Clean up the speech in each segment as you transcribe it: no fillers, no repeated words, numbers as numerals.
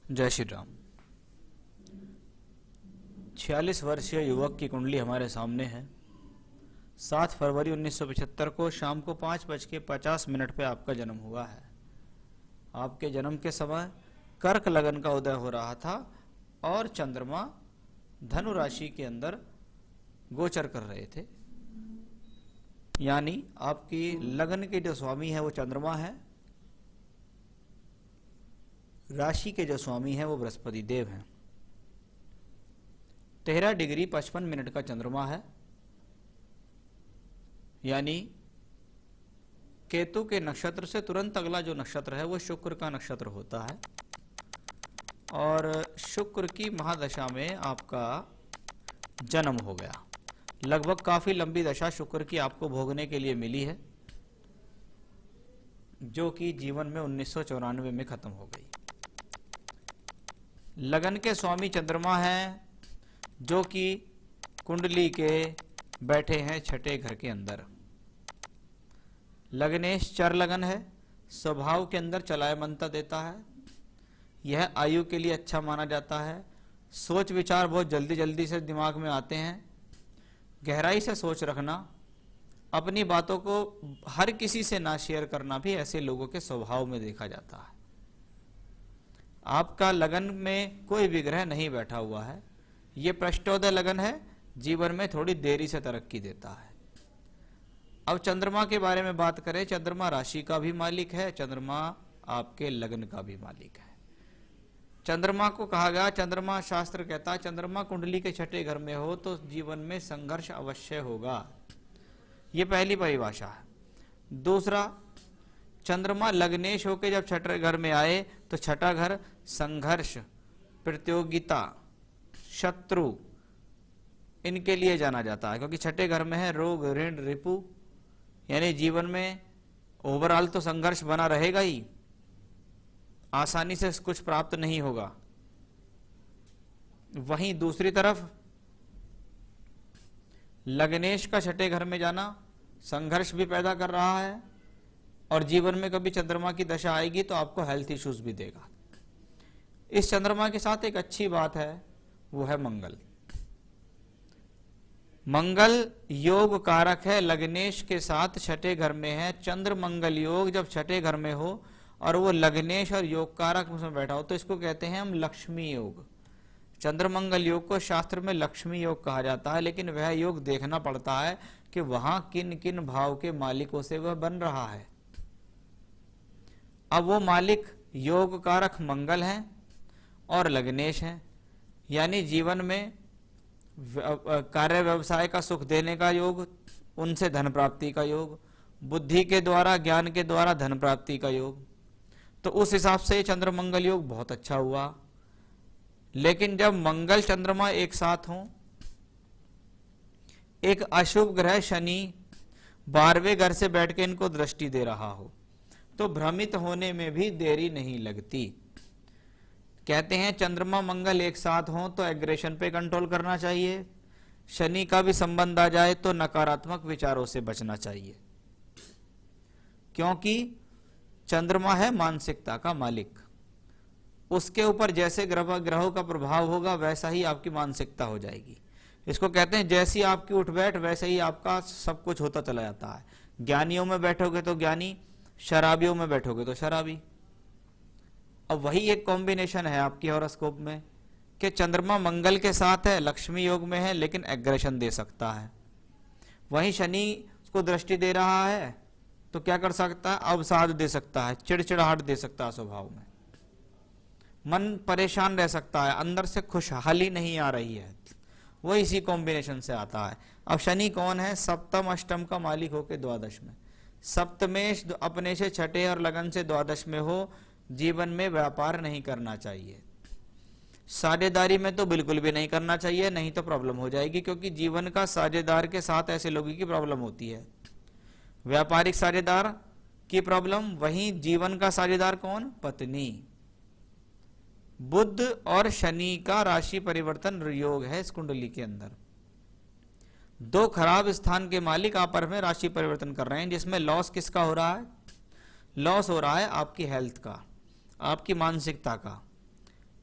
जय श्री राम। 46 वर्षीय युवक की कुंडली हमारे सामने है। 7 फरवरी 1975 को शाम को 5:50 पे आपका जन्म हुआ है। आपके जन्म के समय कर्क लगन का उदय हो रहा था और चंद्रमा धनु राशि के अंदर गोचर कर रहे थे। यानी आपकी लगन के जो स्वामी है वो चंद्रमा है, राशि के जो स्वामी है वो बृहस्पति देव हैं। 13 डिग्री 55 मिनट का चंद्रमा है, यानी केतु के नक्षत्र से तुरंत अगला जो नक्षत्र है वो शुक्र का नक्षत्र होता है। और शुक्र की महादशा में आपका जन्म हो गया। लगभग काफी लंबी दशा शुक्र की आपको भोगने के लिए मिली है, जो कि जीवन में 1994 में खत्म हो गई। लगन के स्वामी चंद्रमा हैं, जो कि कुंडली के बैठे हैं छठे घर के अंदर। लग्नेश चर लगन है, स्वभाव के अंदर चलायमनता देता है। यह आयु के लिए अच्छा माना जाता है। सोच विचार बहुत जल्दी जल्दी से दिमाग में आते हैं। गहराई से सोच रखना, अपनी बातों को हर किसी से ना शेयर करना भी ऐसे लोगों के स्वभाव में देखा जाता है। आपका लगन में कोई भी ग्रह नहीं बैठा हुआ है। ये पृष्ठोदय लगन है, जीवन में थोड़ी देरी से तरक्की देता है। अब चंद्रमा के बारे में बात करें, चंद्रमा राशि का भी मालिक है, चंद्रमा आपके लगन का भी मालिक है। चंद्रमा को कहा गया, चंद्रमा शास्त्र कहता है चंद्रमा कुंडली के छठे घर में हो तो जीवन में संघर्ष अवश्य होगा। ये पहली परिभाषा है। दूसरा, चंद्रमा लग्नेश होकर जब छठे घर में आए तो छठा घर संघर्ष, प्रतियोगिता, शत्रु, इनके लिए जाना जाता है, क्योंकि छठे घर में है रोग, ऋण, रिपु। यानी जीवन में ओवरऑल तो संघर्ष बना रहेगा ही, आसानी से कुछ प्राप्त नहीं होगा। वहीं दूसरी तरफ लग्नेश का छठे घर में जाना संघर्ष भी पैदा कर रहा है, और जीवन में कभी चंद्रमा की दशा आएगी तो आपको हेल्थ इश्यूज भी देगा। इस चंद्रमा के साथ एक अच्छी बात है, वो है मंगल। मंगल योग कारक है, लग्नेश के साथ छठे घर में है। चंद्र मंगल योग जब छठे घर में हो और वो लग्नेश और योग कारक उसमें बैठा हो तो इसको कहते हैं हम लक्ष्मी योग। चंद्र मंगल योग को शास्त्र में लक्ष्मी योग कहा जाता है, लेकिन वह योग देखना पड़ता है कि वहां किन किन भाव के मालिकों से वह बन रहा है। अब वो मालिक योग कारक मंगल हैं और लग्नेश हैं, यानी जीवन में कार्य व्यवसाय का सुख देने का योग, उनसे धन प्राप्ति का योग, बुद्धि के द्वारा ज्ञान के द्वारा धन प्राप्ति का योग। तो उस हिसाब से चंद्र मंगल योग बहुत अच्छा हुआ। लेकिन जब मंगल चंद्रमा एक साथ हों, एक अशुभ ग्रह शनि 12वें घर से बैठ के इनको दृष्टि दे रहा हो तो भ्रमित होने में भी देरी नहीं लगती। कहते हैं चंद्रमा मंगल एक साथ हों तो एग्रेशन पे कंट्रोल करना चाहिए, शनि का भी संबंध आ जाए तो नकारात्मक विचारों से बचना चाहिए, क्योंकि चंद्रमा है मानसिकता का मालिक। उसके ऊपर जैसे ग्रहों का प्रभाव होगा वैसा ही आपकी मानसिकता हो जाएगी। इसको कहते हैं जैसी आपकी उठ बैठ वैसे ही आपका सब कुछ होता चला जाता है। ज्ञानियों में बैठोगे तो ज्ञानी, शराबियों में बैठोगे तो शराबी। अब वही एक कॉम्बिनेशन है आपकी हॉरोस्कोप में कि चंद्रमा मंगल के साथ है, लक्ष्मी योग में है, लेकिन एग्रेशन दे सकता है। वहीं शनि उसको दृष्टि दे रहा है तो क्या कर सकता है, अवसाद दे सकता है, चिड़चिड़ाहट दे सकता है, स्वभाव में मन परेशान रह सकता है, अंदर से खुशहाली नहीं आ रही है। वो इसी कॉम्बिनेशन से आता है। अब शनि कौन है, सप्तम अष्टम का मालिक होके द्वादश में। सप्तमेश अपने से छठे और लगन से द्वादश में हो, जीवन में व्यापार नहीं करना चाहिए। साझेदारी में तो बिल्कुल भी नहीं करना चाहिए, नहीं तो प्रॉब्लम हो जाएगी, क्योंकि जीवन का साझेदार के साथ ऐसे लोगों की प्रॉब्लम होती है। व्यापारिक साझेदार की प्रॉब्लम, वहीं जीवन का साझेदार कौन, पत्नी। बुध और शनि का राशि परिवर्तन योग है इस कुंडली के अंदर। दो खराब स्थान के मालिक आपस में राशि परिवर्तन कर रहे हैं, जिसमें लॉस किसका हो रहा है, लॉस हो रहा है आपकी हेल्थ का, आपकी मानसिकता का।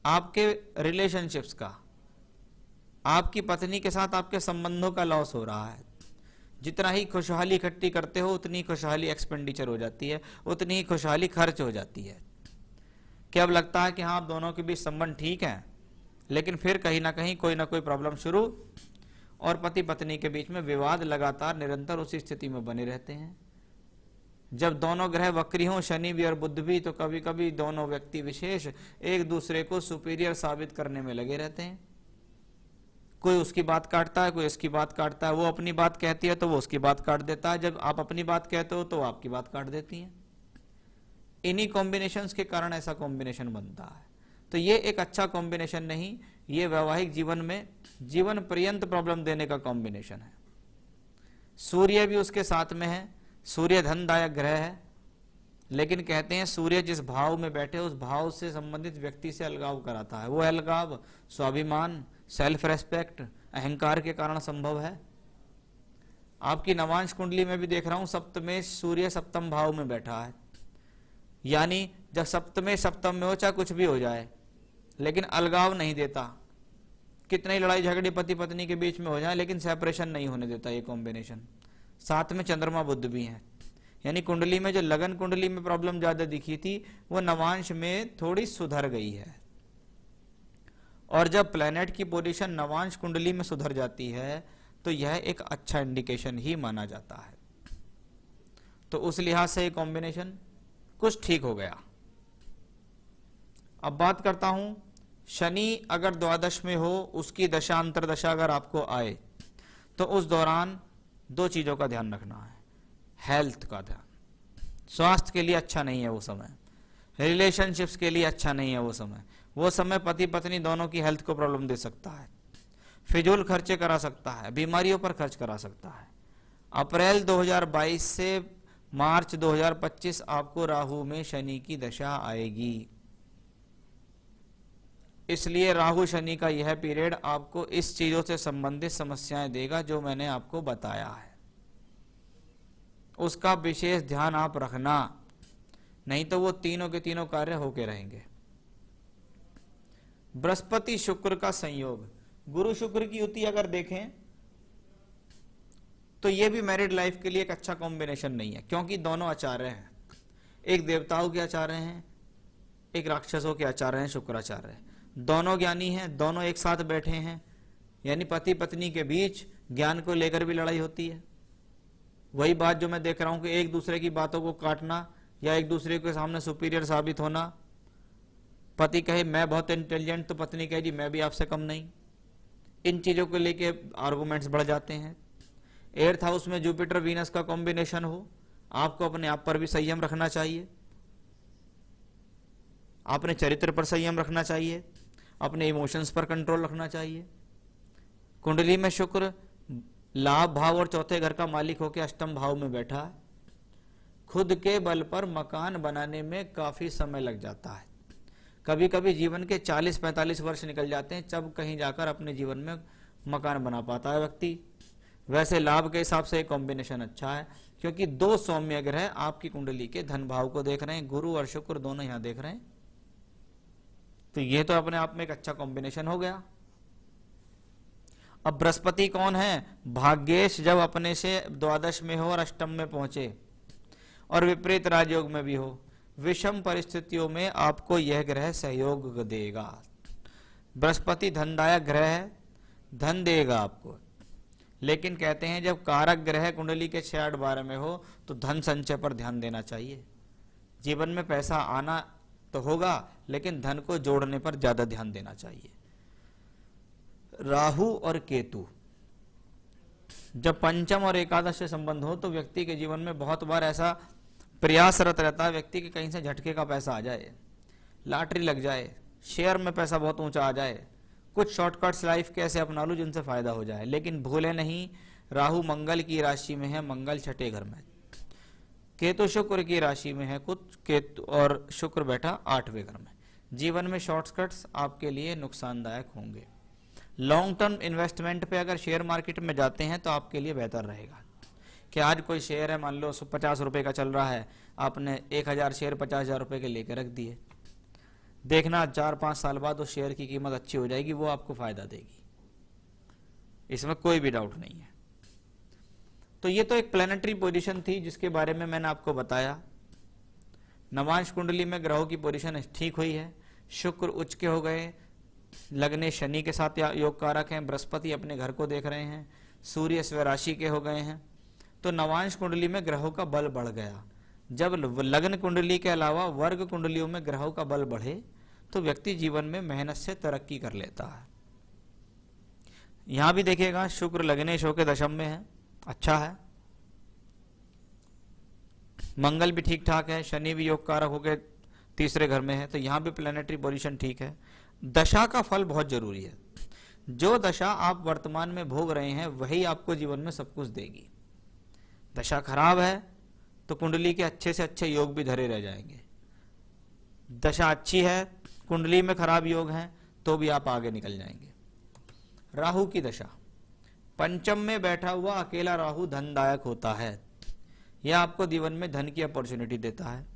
आपके रिलेशनशिप्स का, आपकी पत्नी के साथ आपके संबंधों का लॉस हो रहा है। जितना ही खुशहाली इकट्ठी करते हो उतनी खुशहाली एक्सपेंडिचर हो जाती है, उतनी ही खुशहाली खर्च हो जाती है। कि अब लगता है कि हाँ आप दोनों के बीच संबंध ठीक है, लेकिन फिर कहीं ना कहीं कोई ना कोई प्रॉब्लम शुरू, और पति पत्नी के बीच में विवाद लगातार निरंतर उसी स्थिति में बने रहते हैं। जब दोनों ग्रह वक्री हों, शनि भी और बुध भी, तो कभी कभी दोनों व्यक्ति विशेष एक दूसरे को सुपीरियर साबित करने में लगे रहते हैं। कोई उसकी बात काटता है, कोई इसकी बात काटता है। वो अपनी बात कहती है तो वो उसकी बात काट देता है, जब आप अपनी बात कहते हो तो वो आपकी बात काट देती हैं। इन्हीं कॉम्बिनेशंस के कारण ऐसा कॉम्बिनेशन बनता है। तो ये एक अच्छा कॉम्बिनेशन नहीं, ये वैवाहिक जीवन में जीवन पर्यंत प्रॉब्लम देने का कॉम्बिनेशन है। सूर्य भी उसके साथ में है, सूर्य धनदायक ग्रह है, लेकिन कहते हैं सूर्य जिस भाव में बैठे उस भाव से संबंधित व्यक्ति से अलगाव कराता है। वो अलगाव स्वाभिमान, सेल्फ रेस्पेक्ट, अहंकार के कारण संभव है। आपकी नवांश कुंडली में भी देख रहा हूं सप्तमेश सूर्य सप्तम भाव में बैठा है, यानी जब सप्तमेश सप्तम में हो चाहे कुछ भी हो जाए, लेकिन अलगाव नहीं देता। कितनी लड़ाई झगड़े पति पत्नी के बीच में हो जाए, लेकिन सेपरेशन नहीं होने देता ये कॉम्बिनेशन। साथ में चंद्रमा बुध भी है, यानी कुंडली में जो लगन कुंडली में प्रॉब्लम ज्यादा दिखी थी वो नवांश में थोड़ी सुधर गई है। और जब प्लैनेट की पोजीशन नवांश कुंडली में सुधर जाती है तो यह एक अच्छा इंडिकेशन ही माना जाता है। तो उस लिहाज से ये कॉम्बिनेशन कुछ ठीक हो गया। अब बात करता हूं, शनि अगर द्वादश में हो, उसकी दशा अंतरदशा अगर आपको आए, तो उस दौरान दो चीजों का ध्यान रखना है। हेल्थ का ध्यान, स्वास्थ्य के लिए अच्छा नहीं है वो समय, रिलेशनशिप्स के लिए अच्छा नहीं है वो समय। वो समय पति पत्नी दोनों की हेल्थ को प्रॉब्लम दे सकता है, फिजूल खर्चे करा सकता है, बीमारियों पर खर्च करा सकता है। अप्रैल 2022 से मार्च 2025 आपको राहु में शनि की दशा आएगी। इसलिए राहु शनि का यह पीरियड आपको इस चीजों से संबंधित समस्याएं देगा जो मैंने आपको बताया है। उसका विशेष ध्यान आप रखना, नहीं तो वो तीनों के तीनों कार्य होके रहेंगे। बृहस्पति शुक्र का संयोग, गुरु शुक्र की युति अगर देखें तो ये भी मैरिड लाइफ के लिए एक अच्छा कॉम्बिनेशन नहीं है, क्योंकि दोनों आचार्य हैं। एक देवताओं के आचार्य हैं, एक राक्षसों के आचार्य हैं, शुक्राचार्य हैं। दोनों ज्ञानी हैं, दोनों एक साथ बैठे हैं, यानी पति पत्नी के बीच ज्ञान को लेकर भी लड़ाई होती है। वही बात जो मैं देख रहा हूं कि एक दूसरे की बातों को काटना या एक दूसरे के सामने सुपीरियर साबित होना। पति कहे मैं बहुत इंटेलिजेंट, तो पत्नी कहे जी मैं भी आपसे कम नहीं। इन चीजों को लेके आर्गुमेंट्स बढ़ जाते हैं। 8th हाउस में जुपिटर वीनस का कॉम्बिनेशन हो, आपको अपने आप पर भी संयम रखना चाहिए, अपने चरित्र पर संयम रखना चाहिए, अपने इमोशंस पर कंट्रोल रखना चाहिए। कुंडली में शुक्र लाभ भाव और चौथे घर का मालिक होकर अष्टम भाव में बैठा है। खुद के बल पर मकान बनाने में काफी समय लग जाता है। कभी कभी जीवन के 40-45 वर्ष निकल जाते हैं, जब कहीं जाकर अपने जीवन में मकान बना पाता है व्यक्ति। वैसे लाभ के हिसाब से कॉम्बिनेशन अच्छा है, क्योंकि दो सौम्य ग्रह आपकी कुंडली के धन भाव को देख रहे हैं, गुरु और शुक्र दोनों यहां देख रहे हैं। तो ये तो अपने आप में एक अच्छा कॉम्बिनेशन हो गया। अब बृहस्पति कौन है? भाग्येश जब अपने से द्वादश में हो और अष्टम में पहुंचे और विपरीत राजयोग में भी हो, विषम परिस्थितियों में आपको यह ग्रह सहयोग देगा। बृहस्पति धनदायक ग्रह है, धन देगा आपको, लेकिन कहते हैं जब कारक ग्रह कुंडली के 6-8-12 में हो तो धन संचय पर ध्यान देना चाहिए। जीवन में पैसा आना तो होगा, लेकिन धन को जोड़ने पर ज्यादा ध्यान देना चाहिए। राहु और केतु जब पंचम और एकादश से संबंध हो तो व्यक्ति के जीवन में बहुत बार ऐसा प्रयासरत रहता है व्यक्ति के कहीं से झटके का पैसा आ जाए, लॉटरी लग जाए, शेयर में पैसा बहुत ऊंचा आ जाए, कुछ शॉर्टकट्स लाइफ के ऐसे अपना लूं जिनसे फायदा हो जाए। लेकिन भूले नहीं, राहु मंगल की राशि में है, मंगल छठे घर में, केतु शुक्र की राशि में है, कुछ केतु और शुक्र बैठा 8वें घर में। जीवन में शॉर्टकट्स आपके लिए नुकसानदायक होंगे। लॉन्ग टर्म इन्वेस्टमेंट पे अगर शेयर मार्केट में जाते हैं तो आपके लिए बेहतर रहेगा कि आज कोई शेयर है, मान लो 50 रुपए का चल रहा है, आपने 1000 शेयर 50,000 रुपए के लेकर रख दिए, देखना 4-5 साल बाद उस शेयर की कीमत अच्छी हो जाएगी, वो आपको फायदा देगी, इसमें कोई भी डाउट नहीं है। तो ये तो एक प्लैनेटरी पोजीशन थी जिसके बारे में मैंने आपको बताया। नवांश कुंडली में ग्रहों की पोजीशन ठीक हुई है, शुक्र उच्च के हो गए, लगने शनि के साथ योग कारक हैं, बृहस्पति अपने घर को देख रहे हैं, सूर्य स्वराशि के हो गए हैं। तो नवांश कुंडली में ग्रहों का बल बढ़ गया। जब लग्न कुंडली के अलावा वर्ग कुंडलियों में ग्रहों का बल बढ़े तो व्यक्ति जीवन में मेहनत से तरक्की कर लेता है। यहां भी देखिएगा शुक्र लग्नेश होकर दशम में है, अच्छा है। मंगल भी ठीक ठाक है, शनि भी योग कारक होकर तीसरे घर में है, तो यहां भी प्लैनेटरी पोजीशन ठीक है। दशा का फल बहुत जरूरी है। जो दशा आप वर्तमान में भोग रहे हैं वही आपको जीवन में सब कुछ देगी। दशा खराब है तो कुंडली के अच्छे से अच्छे योग भी धरे रह जाएंगे। दशा अच्छी है, कुंडली में खराब योग हैं, तो भी आप आगे निकल जाएंगे। राहु की दशा, पंचम में बैठा हुआ अकेला राहु धनदायक होता है, यह आपको जीवन में धन की अपॉर्चुनिटी देता है।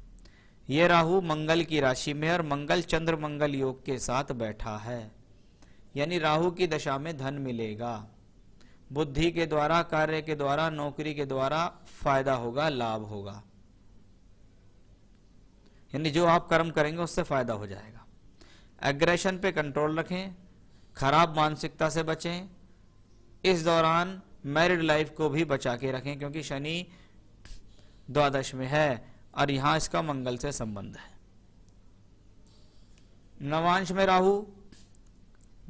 यह राहु मंगल की राशि में और मंगल चंद्र मंगल योग के साथ बैठा है, यानी राहु की दशा में धन मिलेगा। बुद्धि के द्वारा, कार्य के द्वारा, नौकरी के द्वारा फायदा होगा, लाभ होगा, यानी जो आप कर्म करेंगे उससे फायदा हो जाएगा। एग्रेशन पे कंट्रोल रखें, खराब मानसिकता से बचें। इस दौरान मैरिड लाइफ को भी बचा के रखें क्योंकि शनि द्वादश में है और यहां इसका मंगल से संबंध है। नवांश में राहु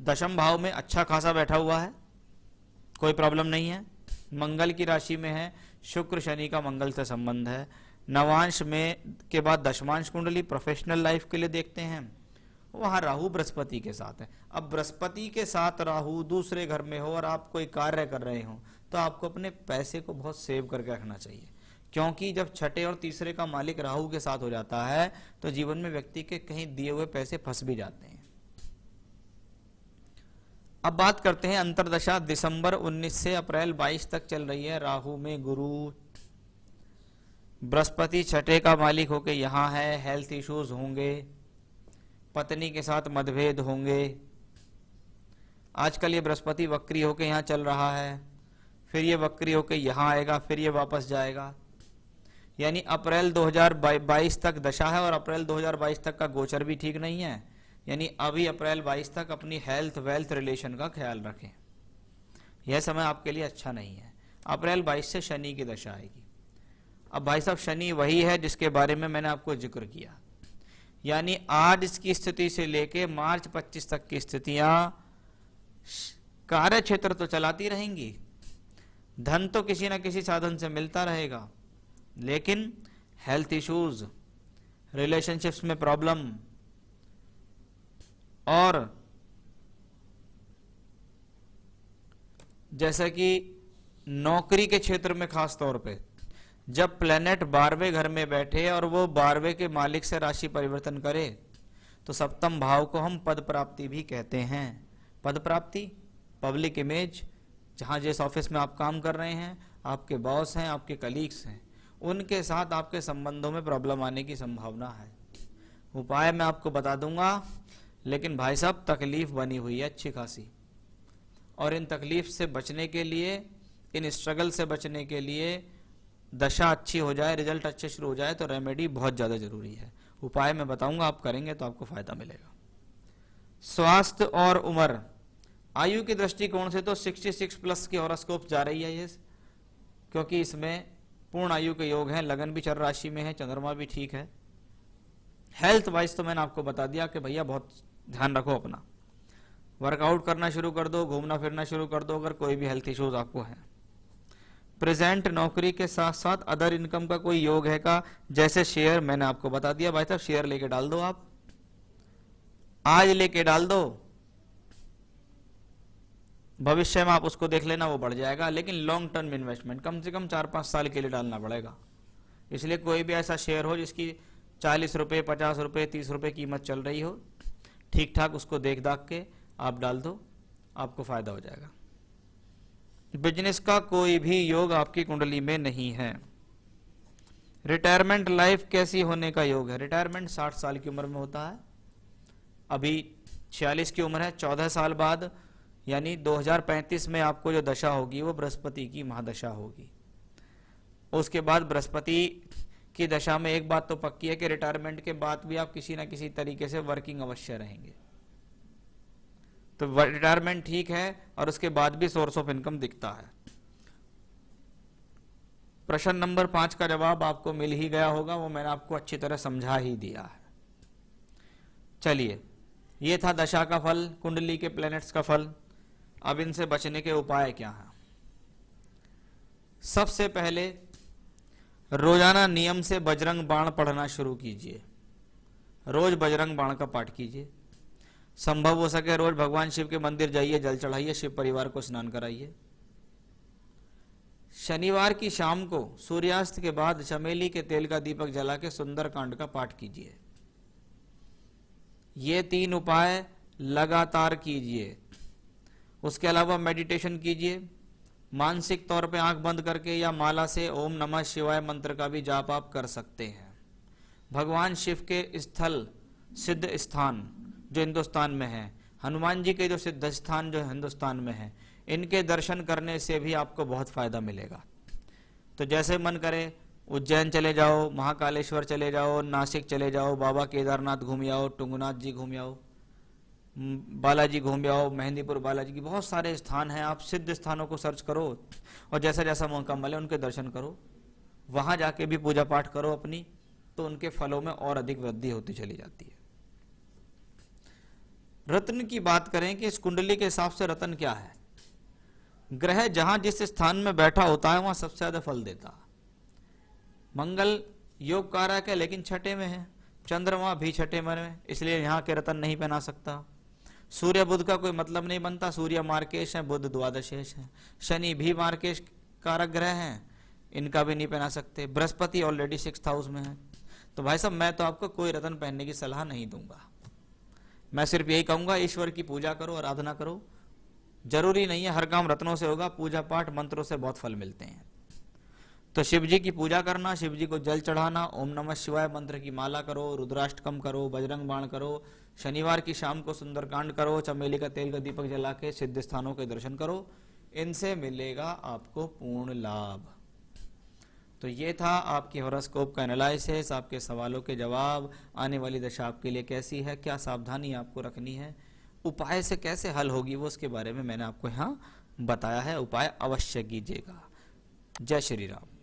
दशम भाव में अच्छा खासा बैठा हुआ है, कोई प्रॉब्लम नहीं है। मंगल की राशि में है, शुक्र शनि का मंगल से संबंध है। नवांश में के बाद दशमांश कुंडली प्रोफेशनल लाइफ के लिए देखते हैं, वहां राहु बृहस्पति के साथ है। अब बृहस्पति के साथ राहु दूसरे घर में हो और आप कोई कार्य कर रहे हो तो आपको अपने पैसे को बहुत सेव करके रखना चाहिए, क्योंकि जब छठे और तीसरे का मालिक राहु के साथ हो जाता है तो जीवन में व्यक्ति के कहीं दिए हुए पैसे फंस भी जाते हैं। अब बात करते हैं अंतरदशा। दिसंबर 19 से अप्रैल 22 तक चल रही है। राहु में गुरु, बृहस्पति छठे का मालिक होके यहां है, हेल्थ इश्यूज होंगे, पत्नी के साथ मतभेद होंगे। आजकल ये बृहस्पति वक्री होके यहां चल रहा है, फिर ये वक्री होके यहां आएगा, फिर ये वापस जाएगा, यानी अप्रैल 2022 तक दशा है और अप्रैल 2022 तक का गोचर भी ठीक नहीं है, यानी अभी अप्रैल 22 तक अपनी हेल्थ वेल्थ रिलेशन का ख्याल रखें, यह समय आपके लिए अच्छा नहीं है। अप्रैल 22 से शनि की दशा आएगी। अब भाई साहब शनि वही है जिसके बारे में मैंने आपको जिक्र किया, यानी आज इसकी स्थिति से लेके मार्च 25 तक की स्थितियां कार्य क्षेत्र तो चलाती रहेंगी, धन तो किसी न किसी साधन से मिलता रहेगा, लेकिन हेल्थ इश्यूज, रिलेशनशिप्स में प्रॉब्लम और जैसे कि नौकरी के क्षेत्र में खास तौर पे जब प्लेनेट 12वें घर में बैठे और वो 12वें के मालिक से राशि परिवर्तन करे तो सप्तम भाव को हम पद प्राप्ति भी कहते हैं। पद प्राप्ति, पब्लिक इमेज, जहां जिस ऑफिस में आप काम कर रहे हैं, आपके बॉस हैं, आपके कलीग्स हैं, उनके साथ आपके संबंधों में प्रॉब्लम आने की संभावना है। उपाय मैं आपको बता दूंगा, लेकिन भाई साहब तकलीफ बनी हुई है अच्छी खासी, और इन तकलीफ से बचने के लिए, इन स्ट्रगल से बचने के लिए दशा अच्छी हो जाए, रिजल्ट अच्छे शुरू हो जाए तो रेमेडी बहुत ज़्यादा जरूरी है। उपाय मैं बताऊंगा, आप करेंगे तो आपको फायदा मिलेगा। स्वास्थ्य और उम्र, आयु के दृष्टिकोण से तो 66 प्लस की हॉरोस्कोप जा रही है ये, क्योंकि इसमें पूर्ण आयु के योग हैं, लगन भी चर राशि में है, चंद्रमा भी ठीक है। हेल्थ वाइज तो मैंने आपको बता दिया कि भैया बहुत ध्यान रखो अपना, वर्कआउट करना शुरू कर दो, घूमना फिरना शुरू कर दो अगर कोई भी हेल्थ इश्यूज आपको है। प्रेजेंट नौकरी के साथ साथ अदर इनकम का कोई योग है का, जैसे शेयर मैंने आपको बता दिया भाई साहब, शेयर लेके डाल दो, आप आज लेके डाल दो, भविष्य में आप उसको देख लेना, वो बढ़ जाएगा, लेकिन लॉन्ग टर्म इन्वेस्टमेंट कम से कम 4-5 साल के लिए डालना पड़ेगा। इसलिए कोई भी ऐसा शेयर हो जिसकी 40 रुपये, 50 रुपये, 30 रुपये कीमत चल रही हो, ठीक ठाक उसको देख दाख के आप डाल दो, आपको फायदा हो जाएगा। बिजनेस का कोई भी योग आपकी कुंडली में नहीं है। रिटायरमेंट लाइफ कैसी होने का योग है? रिटायरमेंट 60 साल की उम्र में होता है, अभी 46 की उम्र है, 14 साल बाद यानी 2035 में आपको जो दशा होगी वो बृहस्पति की महादशा होगी। उसके बाद बृहस्पति की दशा में एक बात तो पक्की है कि रिटायरमेंट के बाद भी आप किसी ना किसी तरीके से वर्किंग अवश्य रहेंगे। तो रिटायरमेंट ठीक है और उसके बाद भी सोर्स ऑफ इनकम दिखता है। प्रश्न नंबर 5 का जवाब आपको मिल ही गया होगा, वो मैंने आपको अच्छी तरह समझा ही दिया है। चलिए, ये था दशा का फल, कुंडली के प्लैनेट्स का फल। अब इनसे बचने के उपाय क्या हैं? सबसे पहले रोजाना नियम से बजरंग बाण पढ़ना शुरू कीजिए। रोज बजरंग बाण का पाठ कीजिए। संभव हो सके रोज भगवान शिव के मंदिर जाइए, जल चढ़ाइए, शिव परिवार को स्नान कराइए। शनिवार की शाम को सूर्यास्त के बाद चमेली के तेल का दीपक जला के सुंदर कांड का पाठ कीजिए। ये 3 उपाय लगातार कीजिए। उसके अलावा मेडिटेशन कीजिए। मानसिक तौर पे आंख बंद करके या माला से ओम नमः शिवाय मंत्र का भी जाप आप कर सकते हैं। भगवान शिव के स्थल, सिद्ध स्थान जो हिंदुस्तान में है, हनुमान जी के जो सिद्ध स्थान जो हिंदुस्तान में है, इनके दर्शन करने से भी आपको बहुत फायदा मिलेगा। तो जैसे मन करे उज्जैन चले जाओ, महाकालेश्वर चले जाओ, नासिक चले जाओ, बाबा केदारनाथ घूम आओ, टुंगनाथ जी घूम आओ, बालाजी घूम आओ, मेहंदीपुर बालाजी की बहुत सारे स्थान हैं। आप सिद्ध स्थानों को सर्च करो और जैसा जैसा मौका मिले उनके दर्शन करो। वहां जाके भी पूजा पाठ करो अपनी, तो उनके फलों में और अधिक वृद्धि होती चली जाती है। रत्न की बात करें कि इस कुंडली के हिसाब से रत्न क्या है? ग्रह जहां जिस स्थान में बैठा होता है वहां सबसे ज्यादा फल देता है। मंगल योग कारक है लेकिन छठे में है, चंद्रमा भी छठे में है, इसलिए यहाँ के रत्न नहीं पहना सकता। सूर्य बुध का कोई मतलब नहीं बनता, सूर्य मार्केश है, बुध द्वादशेश है। शनि भी मार्केश कारक ग्रह हैं, इनका भी नहीं पहना सकते। बृहस्पति ऑलरेडी 6th हाउस में है। तो भाई साहब, मैं तो आपको कोई रत्न पहनने की सलाह नहीं दूंगा। मैं सिर्फ यही कहूंगा ईश्वर की पूजा करो, आराधना करो। जरूरी नहीं है हर काम रत्नों से होगा, पूजा पाठ मंत्रों से बहुत फल मिलते हैं। तो शिव जी की पूजा करना, शिव जी को जल चढ़ाना, ओम नमः शिवाय मंत्र की माला करो, रुद्राष्टकम करो, बजरंग बाण करो, शनिवार की शाम को सुंदरकांड करो, चमेली का तेल का दीपक जला के सिद्ध स्थानों के दर्शन करो। इनसे मिलेगा आपको पूर्ण लाभ। तो ये था आपकी हॉरोस्कोप का एनालिसिस, आपके सवालों के जवाब। आने वाली दशा आपके लिए कैसी है, क्या सावधानी आपको रखनी है, उपाय से कैसे हल होगी, वो उसके बारे में मैंने आपको यहाँ बताया है। उपाय अवश्य कीजिएगा। जय श्री राम।